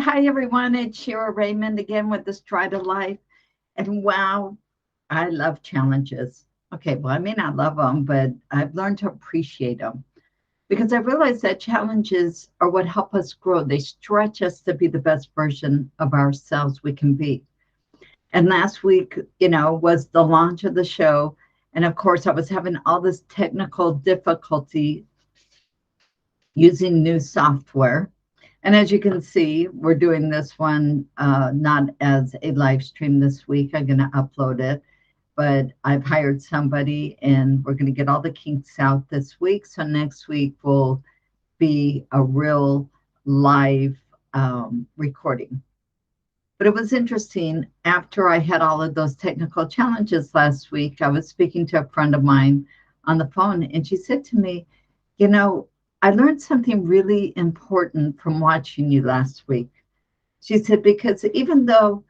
Hi, everyone. It's Shira Raymond again with the Stride of Life. And wow, I love challenges. Okay, well, I may not love them, but I've learned to appreciate them because I realize that challenges are what help us grow. They stretch us to be the best version of ourselves we can be. And last week, was the launch of the show. And of course, I was having all this technical difficulty using new software. And as you can see, we're doing this one not as a live stream this week. I'm going to upload it, but I've hired somebody and we're going to get all the kinks out this week. So next week will be a real live recording. But it was interesting. After I had all of those technical challenges last week, I was speaking to a friend of mine on the phone, and she said to me, you know, I learned something really important from watching you last week. She said, because even though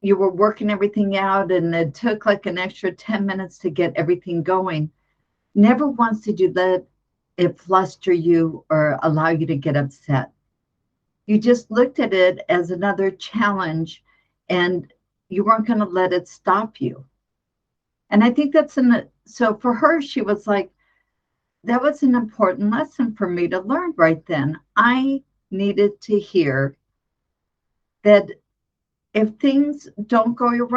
you were working everything out and it took like an extra 10 minutes to get everything going, never once did you let it fluster you or allow you to get upset. You just looked at it as another challenge and you weren't going to let it stop you. And I think so for her, she was like, that was an important lesson for me to learn right then. I needed to hear that if things don't go your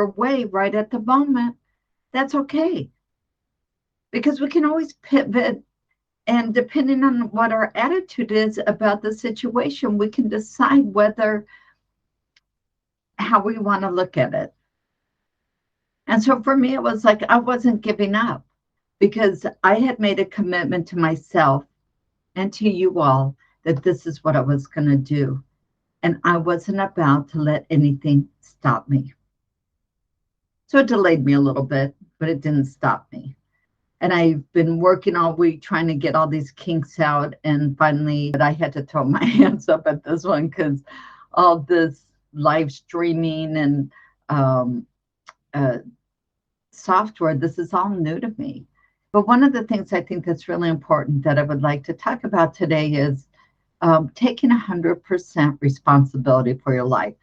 way right at the moment, that's okay. Because we can always pivot, and depending on what our attitude is about the situation, we can decide whether how we want to look at it. And so for me, it was like I wasn't giving up because I had made a commitment to myself and to you all that this is what I was going to do. And I wasn't about to let anything stop me. So it delayed me a little bit, but it didn't stop me. And I've been working all week trying to get all these kinks out. And finally, I had to throw my hands up at this one because all this live streaming and uh, software, this is all new to me. But one of the things I think that's really important that I would like to talk about today is taking 100% responsibility for your life.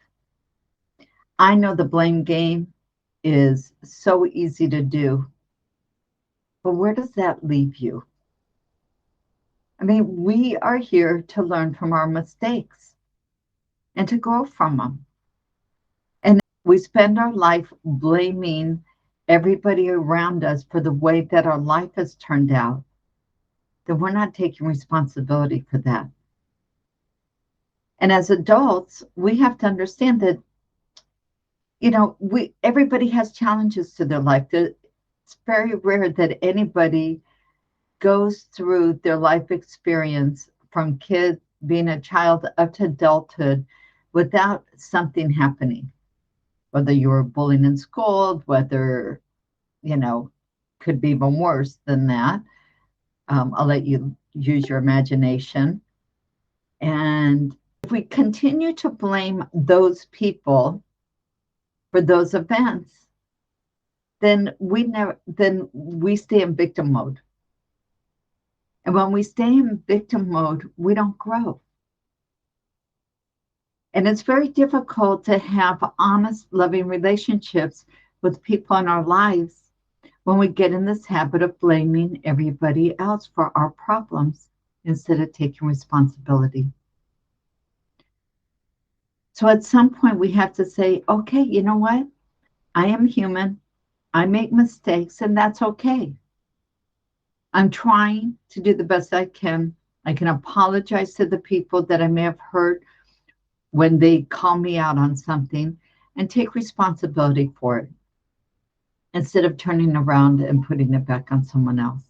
I know the blame game is so easy to do, but where does that leave you? I mean, we are here to learn from our mistakes and to grow from them. And we spend our life blaming everybody around us for the way that our life has turned out, then we're not taking responsibility for that. And as adults, we have to understand that, everybody has challenges to their life. It's very rare that anybody goes through their life experience from kid being a child up to adulthood without something happening. Whether you were bullied in school, whether, could be even worse than that. I'll let you use your imagination. And if we continue to blame those people for those events, then we stay in victim mode. And when we stay in victim mode, we don't grow. And it's very difficult to have honest, loving relationships with people in our lives when we get in this habit of blaming everybody else for our problems instead of taking responsibility. So at some point, we have to say, okay, you know what? I am human. I make mistakes, and that's okay. I'm trying to do the best I can. I can apologize to the people that I may have hurt when they call me out on something and take responsibility for it instead of turning around and putting it back on someone else.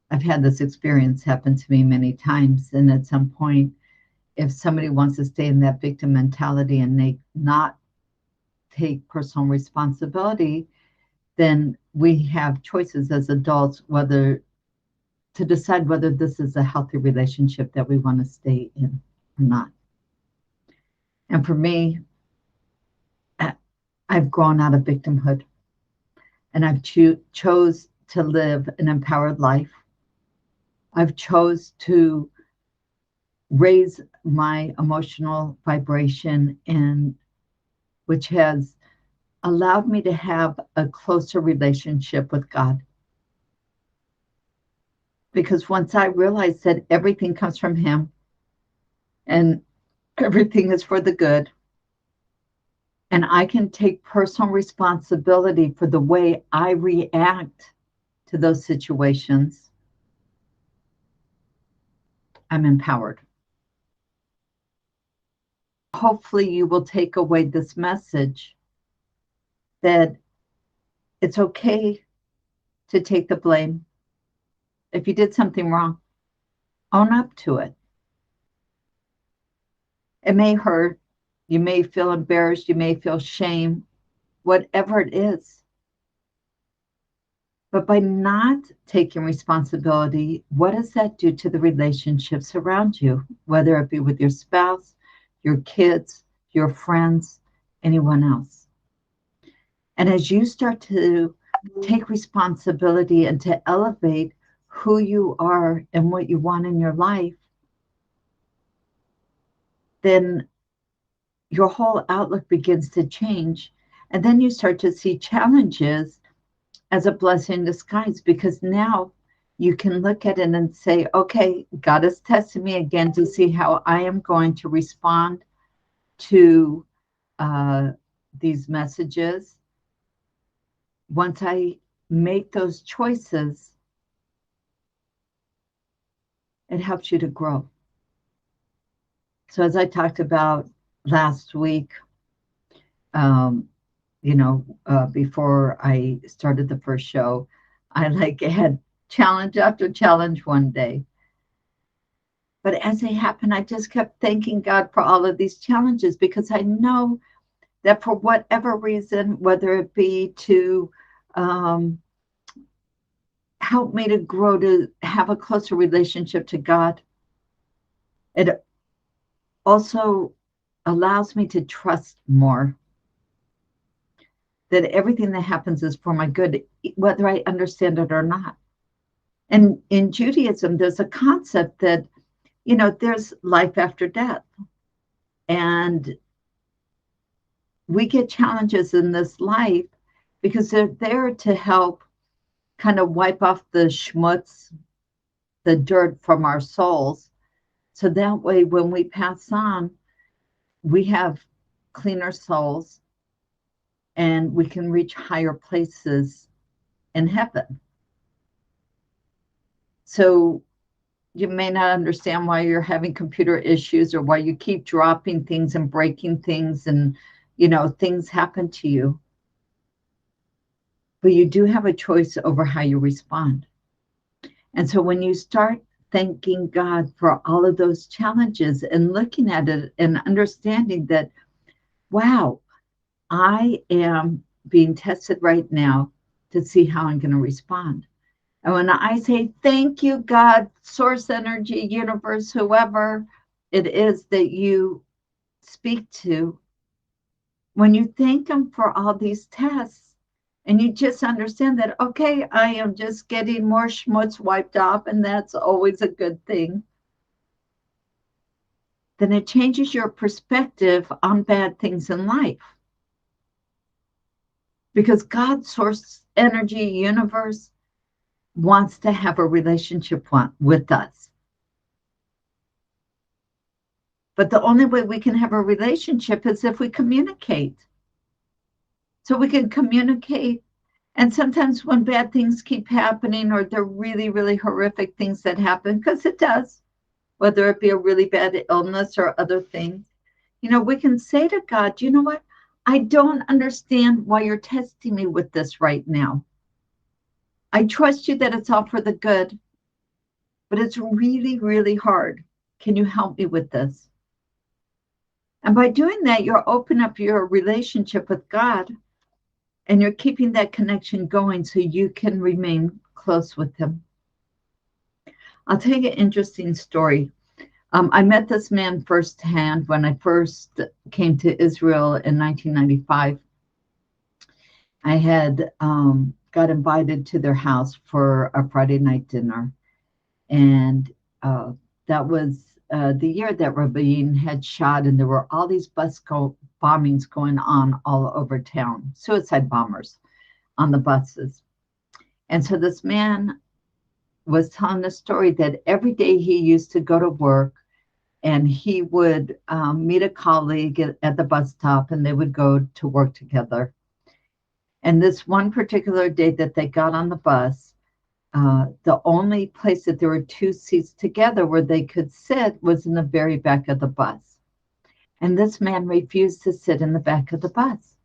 I've had this experience happen to me many times. And at some point, if somebody wants to stay in that victim mentality and they not take personal responsibility, then we have choices as adults whether to decide whether this is a healthy relationship that we want to stay in or not. And for me, I've grown out of victimhood and I've chose to live an empowered life. I've chose to raise my emotional vibration, and which has allowed me to have a closer relationship with God. Because once I realized that everything comes from Him and everything is for the good, and I can take personal responsibility for the way I react to those situations, I'm empowered. Hopefully, you will take away this message that it's okay to take the blame. If you did something wrong, own up to it. It may hurt. You may feel embarrassed. You may feel shame, whatever it is. But by not taking responsibility, what does that do to the relationships around you, whether it be with your spouse, your kids, your friends, anyone else? And as you start to take responsibility and to elevate who you are and what you want in your life, then your whole outlook begins to change. And then you start to see challenges as a blessing in disguise, because now you can look at it and say, okay, God is testing me again to see how I am going to respond to uh, these messages. Once I make those choices, it helps you to grow. So as I talked about last week, um, before I started the first show, I had challenge after challenge one day. But as they happened, I just kept thanking God for all of these challenges, because I know that for whatever reason, whether it be to um, help me to grow, to have a closer relationship to God, it also allows me to trust more that everything that happens is for my good, whether I understand it or not. And in Judaism, there's a concept that, there's life after death. And we get challenges in this life because they're there to help kind of wipe off the schmutz, the dirt from our souls. So that way, when we pass on, we have cleaner souls and we can reach higher places in heaven. So you may not understand why you're having computer issues or why you keep dropping things and breaking things, and things happen to you. But you do have a choice over how you respond. And so when you start thanking God for all of those challenges and looking at it and understanding that, wow, I am being tested right now to see how I'm going to respond. And when I say thank you, God, source energy, universe, whoever it is that you speak to, when you thank them for all these tests and you just understand that, okay, I am just getting more schmutz wiped off, and that's always a good thing, then it changes your perspective on bad things in life. Because God's source energy, universe, wants to have a relationship with us. But the only way we can have a relationship is if we communicate. So we can communicate. And sometimes when bad things keep happening, or they're really, really horrific things that happen, because it does, whether it be a really bad illness or other things, we can say to God, you know what? I don't understand why you're testing me with this right now. I trust you that it's all for the good, but it's really, really hard. Can you help me with this? And by doing that, you're opening up your relationship with God, and you're keeping that connection going so you can remain close with Him. I'll tell you an interesting story. I met this man firsthand when I first came to Israel in 1995. I had got invited to their house for a Friday night dinner. And that was the year that Rabin had shot, and there were all these bombings going on all over town, suicide bombers on the buses. And so this man was telling the story that every day he used to go to work, and he would meet a colleague at the bus stop, and they would go to work together. And this one particular day that they got on the bus, the only place that there were two seats together where they could sit was in the very back of the bus. And this man refused to sit in the back of the bus.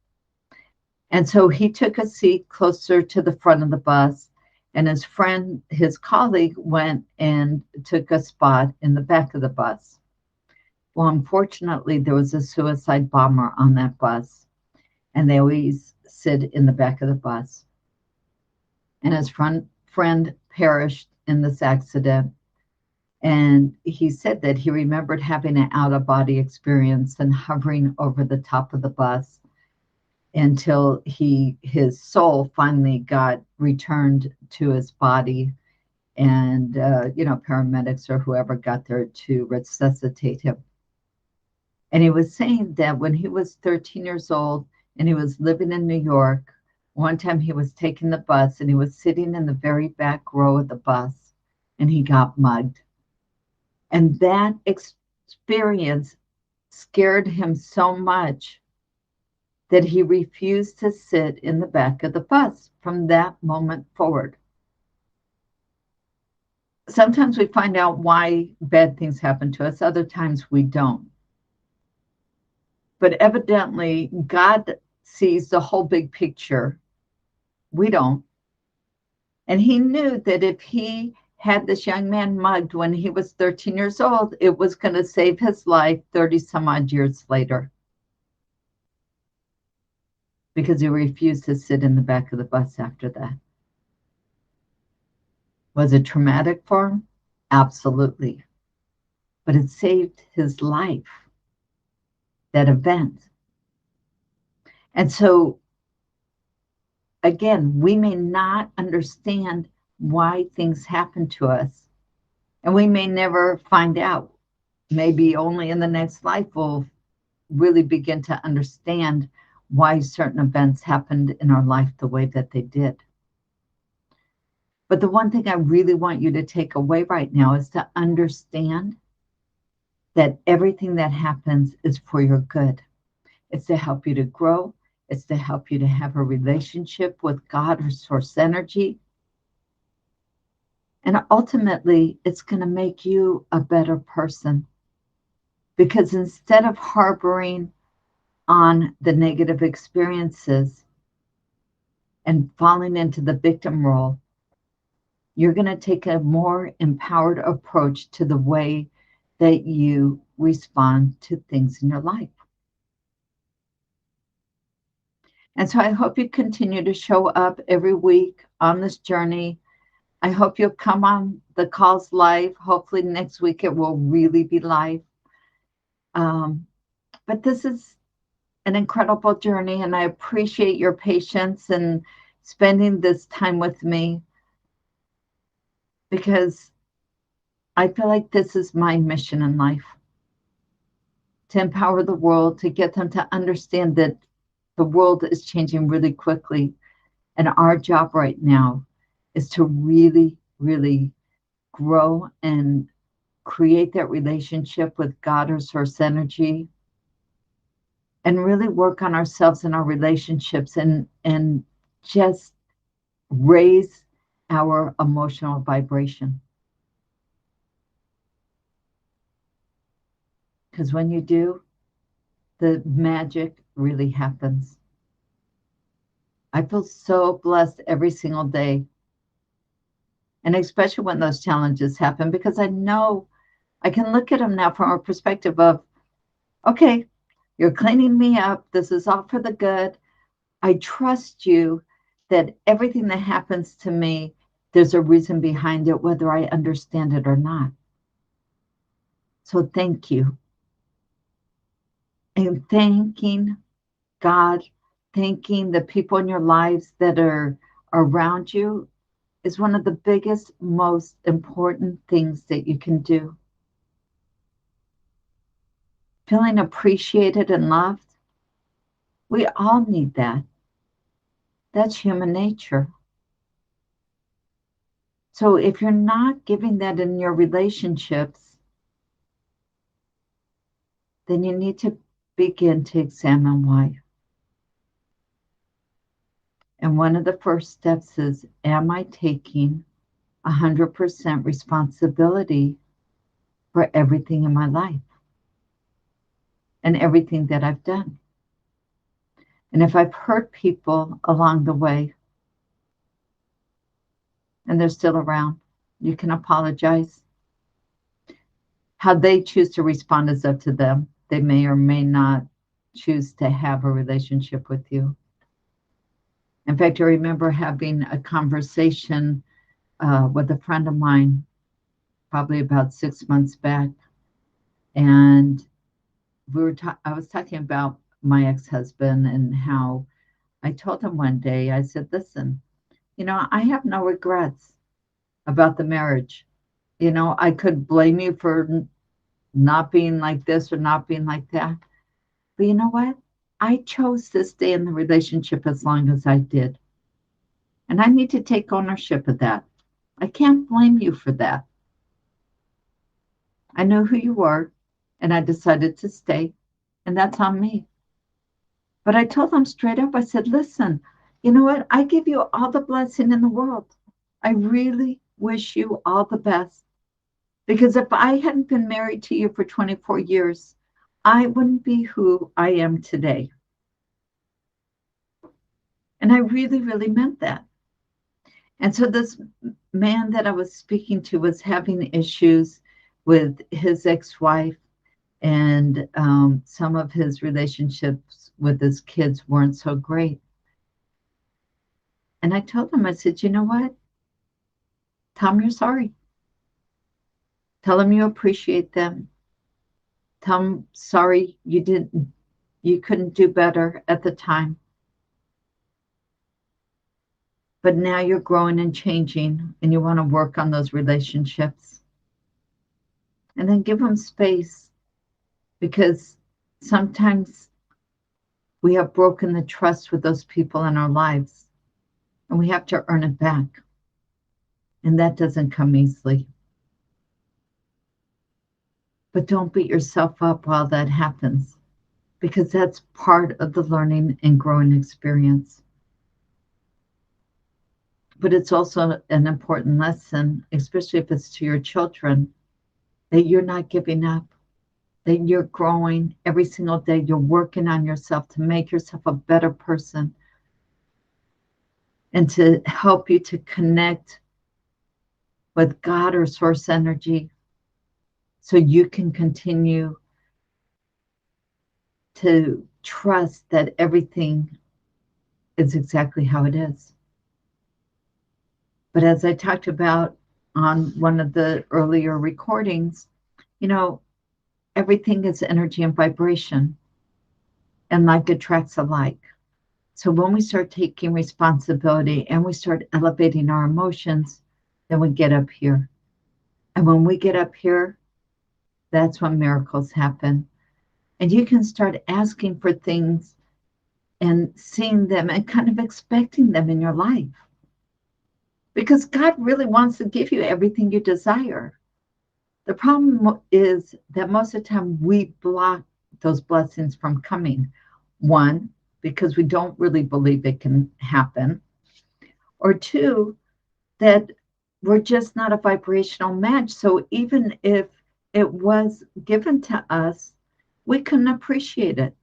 And so he took a seat closer to the front of the bus, and his friend, his colleague, went and took a spot in the back of the bus. Well, unfortunately, there was a suicide bomber on that bus, and they always sit in the back of the bus. And his friend perished in this accident. And he said that he remembered having an out-of-body experience and hovering over the top of the bus until his soul finally got returned to his body, and paramedics or whoever got there to resuscitate him. And he was saying that when he was 13 years old and he was living in New York, one time he was taking the bus and he was sitting in the very back row of the bus, and he got mugged. And that experience scared him so much that he refused to sit in the back of the bus from that moment forward. Sometimes we find out why bad things happen to us, other times we don't. But evidently, God sees the whole big picture. We don't. And he knew that if he had this young man mugged when he was 13 years old, it was going to save his life 30 some odd years later, because he refused to sit in the back of the bus after that. Was it traumatic for him? Absolutely. But it saved his life, that event. And so, again, we may not understand why things happen to us, and we may never find out. Maybe only in the next life we'll really begin to understand why certain events happened in our life the way that they did. But the one thing I really want you to take away right now is to understand that everything that happens is for your good. It's to help you to grow. It's to help you to have a relationship with God or source energy. And ultimately, it's going to make you a better person. Because instead of harboring on the negative experiences and falling into the victim role, you're going to take a more empowered approach to the way that you respond to things in your life. And so I hope you continue to show up every week on this journey. I hope you'll come on the calls live. Hopefully next week it will really be live. But this is an incredible journey, and I appreciate your patience and spending this time with me, because I feel like this is my mission in life, to empower the world, to get them to understand that the world is changing really quickly. And our job right now is to really, really grow and create that relationship with God or source energy, and really work on ourselves and our relationships, and just raise our emotional vibration. Because when you do, the magic really happens. I feel so blessed every single day. And especially when those challenges happen, because I know I can look at them now from a perspective of, okay, you're cleaning me up. This is all for the good. I trust you that everything that happens to me, there's a reason behind it, whether I understand it or not. So thank you. And thanking God, thanking the people in your lives that are around you is one of the biggest, most important things that you can do. feeling appreciated and loved. We all need that. That's human nature. So if you're not giving that in your relationships, then you need to begin to examine why. And one of the first steps is, am I taking 100% responsibility for everything in my life and everything that I've done? And if I've hurt people along the way and they're still around, you can apologize. How they choose to respond is up to them. They may or may not choose to have a relationship with you. In fact, I remember having a conversation with a friend of mine probably about 6 months back. And I was talking about my ex-husband and how I told him one day, I said, listen, I have no regrets about the marriage. I could blame you for not being like this or not being like that. But you know what? I chose to stay in the relationship as long as I did. And I need to take ownership of that. I can't blame you for that. I know who you were, and I decided to stay, and that's on me. But I told them straight up, I said, listen, you know what? I give you all the blessing in the world. I really wish you all the best. Because if I hadn't been married to you for 24 years, I wouldn't be who I am today. And I really, really meant that. And so this man that I was speaking to was having issues with his ex-wife, and some of his relationships with his kids weren't so great. And I told him, I said, you know what? Tell them you're sorry. Tell them you appreciate them. Tell them sorry you couldn't do better at the time. But now you're growing and changing and you want to work on those relationships. And then give them space, because sometimes we have broken the trust with those people in our lives and we have to earn it back. And that doesn't come easily. But don't beat yourself up while that happens, because that's part of the learning and growing experience. But it's also an important lesson, especially if it's to your children, that you're not giving up, that you're growing every single day. You're working on yourself to make yourself a better person and to help you to connect with God or source energy so you can continue to trust that everything is exactly how it is. But as I talked about on one of the earlier recordings, everything is energy and vibration, and like attracts alike. So when we start taking responsibility and we start elevating our emotions, then we get up here. And when we get up here, that's when miracles happen. And you can start asking for things and seeing them and kind of expecting them in your life. Because God really wants to give you everything you desire. The problem is that most of the time we block those blessings from coming. One, because we don't really believe it can happen. Or two, that we're just not a vibrational match. So even if it was given to us, we couldn't appreciate it.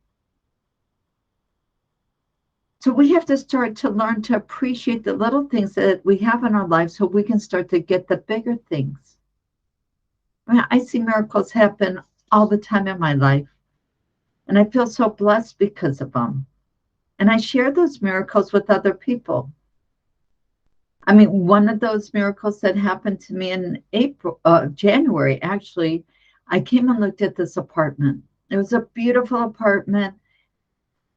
So we have to start to learn to appreciate the little things that we have in our lives so we can start to get the bigger things. I see miracles happen all the time in my life, and I feel so blessed because of them. And I share those miracles with other people. I mean, one of those miracles that happened to me in January, actually, I came and looked at this apartment. It was a beautiful apartment,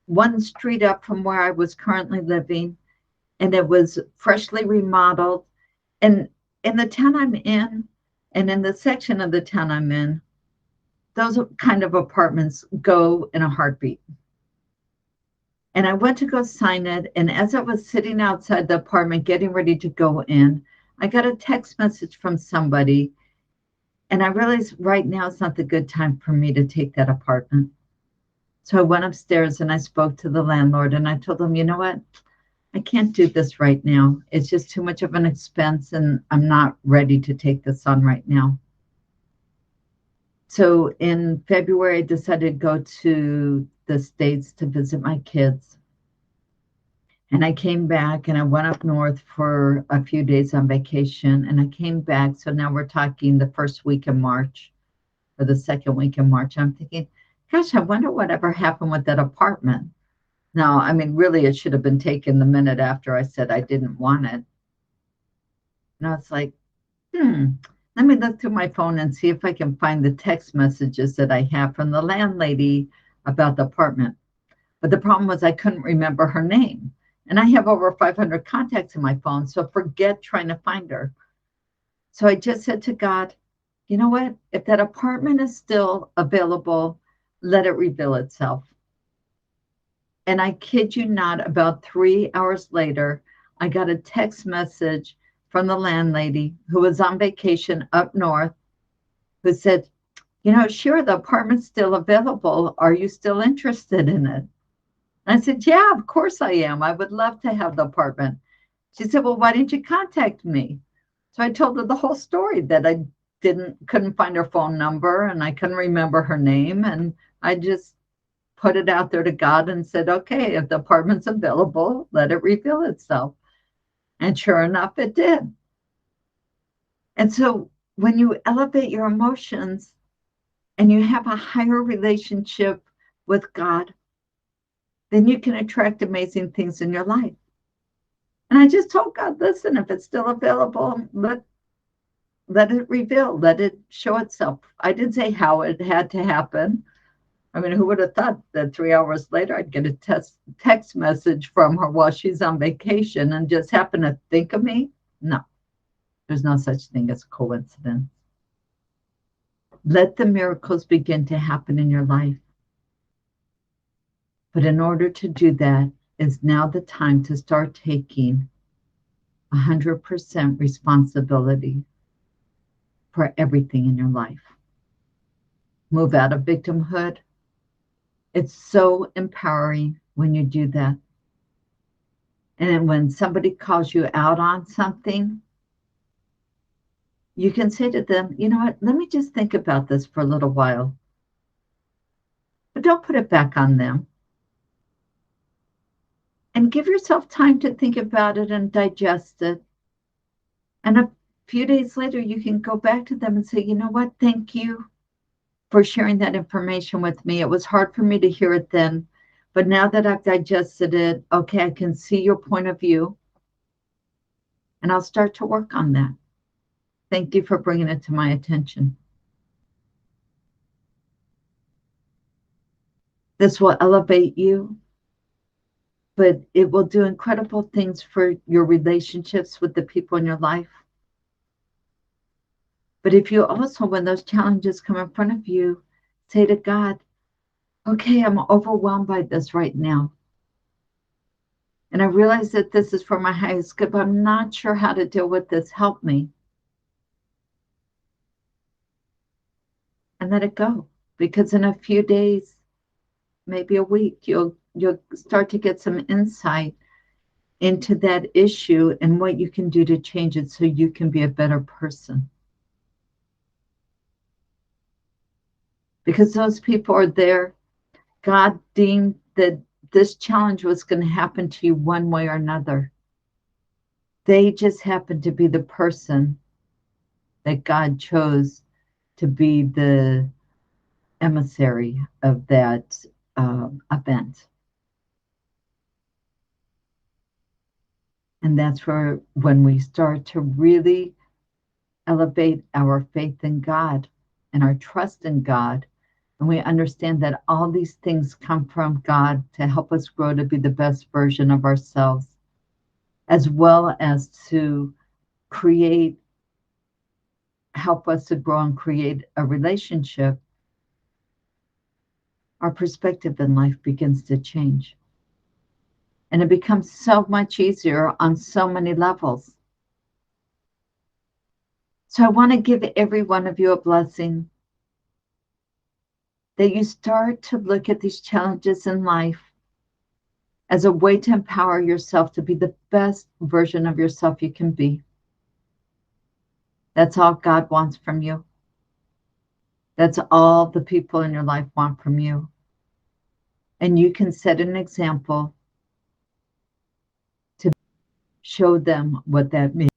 one street up from where I was currently living, and it was freshly remodeled. And in the town I'm in, and in the section of the town I'm in, those kind of apartments go in a heartbeat. And I went to go sign it. And as I was sitting outside the apartment getting ready to go in, I got a text message from somebody. And I realized right now is not the good time for me to take that apartment. So I went upstairs and I spoke to the landlord and I told him, you know what? I can't do this right now. It's just too much of an expense and I'm not ready to take this on right now. So in February, I decided to go to the States to visit my kids. And I came back and I went up north for a few days on vacation and I came back. So now we're talking the first week in March or the second week in March. I'm thinking, gosh, I wonder whatever happened with that apartment. No, I mean, really, it should have been taken the minute after I said I didn't want it. And I was like, let me look through my phone and see if I can find the text messages that I have from the landlady about the apartment. But the problem was I couldn't remember her name. And I have over 500 contacts in my phone, so forget trying to find her. So I just said to God, you know what? If that apartment is still available, let it reveal itself. And I kid you not, about 3 hours later, I got a text message from the landlady who was on vacation up north who said, you know, Shira, the apartment's still available. Are you still interested in it? And I said, yeah, of course I am. I would love to have the apartment. She said, well, why didn't you contact me? So I told her the whole story that I couldn't find her phone number and I couldn't remember her name. And I just put it out there to God and said, okay, if the apartment's available, let it reveal itself. And sure enough, it did. And so when you elevate your emotions and you have a higher relationship with God, then you can attract amazing things in your life. And I just told God, listen, if it's still available, let it reveal, let it show itself. I didn't say how it had to happen. I mean, who would have thought that 3 hours later I'd get a text message from her while she's on vacation and just happen to think of me? No, there's no such thing as coincidence. Let the miracles begin to happen in your life. But in order to do that, is now the time to start taking 100% responsibility for everything in your life. Move out of victimhood. It's so empowering when you do that. And then when somebody calls you out on something, you can say to them, you know what, let me just think about this for a little while. But don't put it back on them. And give yourself time to think about it and digest it. And a few days later, you can go back to them and say, you know what, thank you for sharing that information with me. It was hard for me to hear it then. But now that I've digested it, okay, I can see your point of view. And I'll start to work on that. Thank you for bringing it to my attention. This will elevate you, but it will do incredible things for your relationships with the people in your life. But if you also, when those challenges come in front of you, say to God, okay, I'm overwhelmed by this right now. And I realize that this is for my highest good, but I'm not sure how to deal with this. Help me. And let it go. Because in a few days, maybe a week, you'll start to get some insight into that issue and what you can do to change it so you can be a better person. Because those people are there. God deemed that this challenge was going to happen to you one way or another. They just happened to be the person that God chose to be the emissary of that event. And that's where, when we start to really elevate our faith in God and our trust in God, and we understand that all these things come from God to help us grow to be the best version of ourselves, as well as to help us to grow and create a relationship our perspective in life begins to change. And it becomes so much easier on so many levels. So I want to give every one of you a blessing that you start to look at these challenges in life as a way to empower yourself to be the best version of yourself you can be. That's all God wants from you. That's all the people in your life want from you. And you can set an example to show them what that means.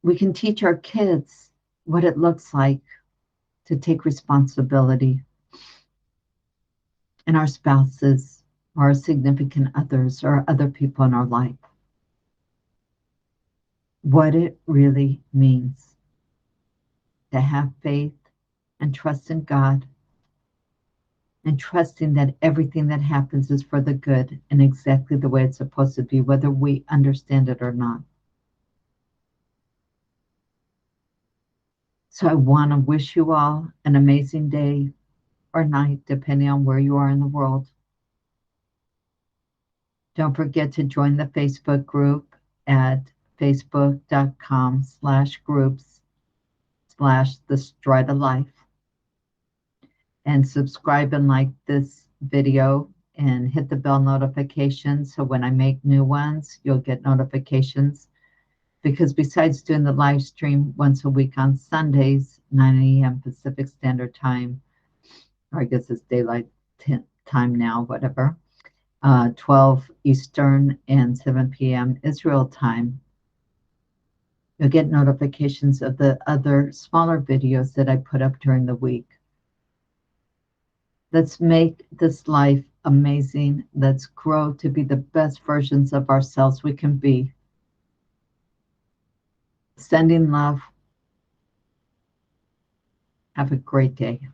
We can teach our kids what it looks like to take responsibility, and our spouses or our significant others or other people in our life, what it really means to have faith and trust in God, and trusting that everything that happens is for the good and exactly the way it's supposed to be, whether we understand it or not. So I want to wish you all an amazing day or night, depending on where you are in the world. Don't forget to join the Facebook group at facebook.com/groups/the Stride of Life, and subscribe and like this video and hit the bell notification so when I make new ones, you'll get notifications. Because besides doing the live stream once a week on Sundays, 9 a.m. Pacific Standard Time, or I guess it's daylight time now, whatever, 12 Eastern and 7 p.m. Israel time, you'll get notifications of the other smaller videos that I put up during the week. Let's make this life amazing. Let's grow to be the best versions of ourselves we can be. Sending love. Have a great day.